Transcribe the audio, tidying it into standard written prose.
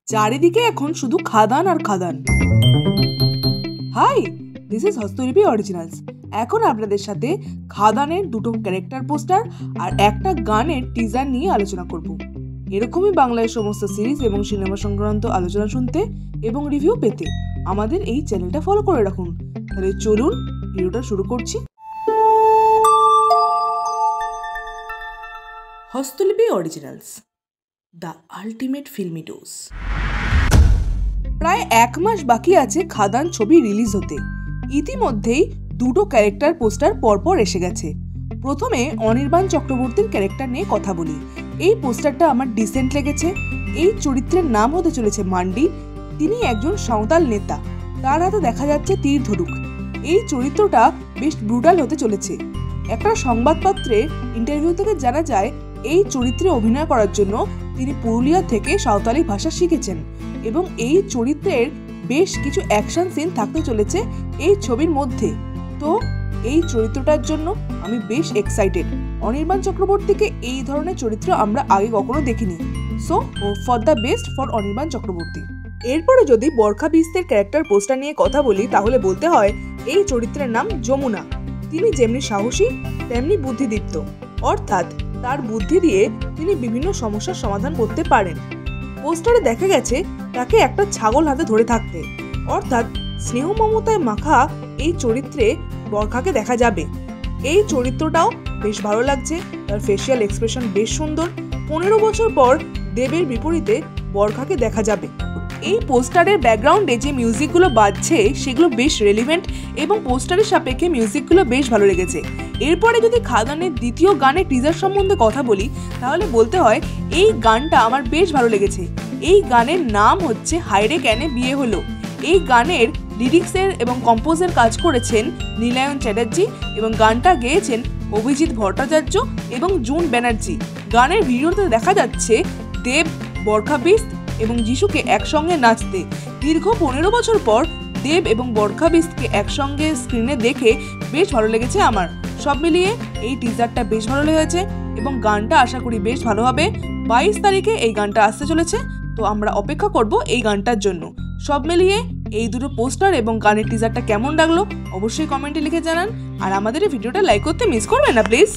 চারিদিকে এখন শুধু খাদান আর খাদান। Hi, this is Hastolipi originals. এখন আপনাদের সাথে খাদানের দুটো ক্যারেক্টার পোস্টার আর একটা গানের টিজার নিয়ে আলোচনা করব। এরকমই বাংলায় সমস্ত সিরিজ এবং সিনেমা সংক্রান্ত আলোচনা শুনতে এবং রিভিউ পেতে আমাদের এই চ্যানেলটা ফলো করে রাখুন। তাহলে চলুন ভিডিওটা শুরু করছি। Hastolipi originals, the ultimate filmy dose. প্রায় 1 মাস বাকি আছে খাদান ছবি রিলিজ হতে। ইতিমধ্যেই দুটো ক্যারেক্টার পোস্টার পরপর এসে গেছে। প্রথমে অনির্বাণ চক্রবর্তীর ক্যারেক্টার নিয়ে কথা বলি। এই পোস্টারটা আমার ডিসেন্ট লেগেছে। এই চরিত্রের নাম হতে চলেছে মান্ডি। তিনি একজন সাঁওতাল নেতা, তার হাতে দেখা যাচ্ছে তীর ধনুক। এই চরিত্রটা বেশ ব্রুটাল হতে চলেছে। একটা সংবাদপত্রে ইন্টারভিউ থেকে জানা যায় এই চরিত্রে অভিনয় করার জন্য তিনি পুরুলিয়া থেকে সাঁওতালি ভাষা শিখেছেন এবং এই চরিত্রের বেশ কিছু অ্যাকশন সিন থাকতে চলেছে এই ছবির মধ্যে। তো এই চরিত্রটার জন্য আমি বেশ এক্সাইটেড। অনির্বাণ চক্রবর্তীকে এই ধরনের চরিত্র আমরা আগে কখনো দেখিনি। So for the best for Anirban Chakraborty. এরপরে যদি বরখা বিস্তের ক্যারেক্টার পোস্টার নিয়ে কথা বলি তাহলে বলতে হয় এই চরিত্রের নাম যমুনা। তিনি যেমনি সাহসী তেমনি বুদ্ধিদীপ্ত, অর্থাৎ তার বুদ্ধি দিয়ে তিনি বিভিন্ন সমস্যার সমাধান করতে পারেন। পোস্টারে দেখা গেছে তাকে একটা ছাগল হাতে ধরে থাকতে, অর্থাৎ স্নেহ মমতায় মাখা এই চরিত্রে বরখাকে দেখা যাবে। এই চরিত্রটাও বেশ ভালো লাগছে, তার ফেসিয়াল এক্সপ্রেশন বেশ সুন্দর। 15 বছর পর দেবের বিপরীতে বরখাকে দেখা যাবে। এই পোস্টারের ব্যাকগ্রাউন্ডে যে মিউজিকগুলো বাজছে সেগুলো বেশ রেলিভেন্ট এবং পোস্টারের সাপেক্ষে মিউজিকগুলো বেশ ভালো লেগেছে। এরপরে যদি খাদানের দ্বিতীয় গানের টিজার সম্বন্ধে কথা বলি তাহলে বলতে হয় এই গানটা আমার বেশ ভালো লেগেছে। এই গানের নাম হচ্ছে হায়রে ক্যানে বিয়ে হলো। এই গানের লিরিক্সের এবং কম্পোজের কাজ করেছেন নীলায়ন চ্যাটার্জি এবং গানটা গেয়েছেন অভিজিৎ ভট্টাচার্য এবং জুন ব্যানার্জি। গানের ভিডিওতে দেখা যাচ্ছে দেব, বরখা বিস্ত এবং যিশুকে একসঙ্গে নাচতে। দীর্ঘ 15 বছর পর দেব এবং বরখা বিস্তকে একসঙ্গে স্ক্রিনে দেখে বেশ ভালো লেগেছে আমার। সব মিলিয়ে এই টিজারটা বেশ ভালো লেগেছে এবং গানটা আশা করি বেশ ভালো হবে। 22 তারিখে এই গানটা আসতে চলেছে, তো আমরা অপেক্ষা করব এই গানটার জন্য। সব মিলিয়ে এই দুটো পোস্টার এবং গানের টিজারটা কেমন লাগলো অবশ্যই কমেন্টে লিখে জানান, আর আমাদের এই ভিডিওটা লাইক করতে মিস করবেন না প্লিজ।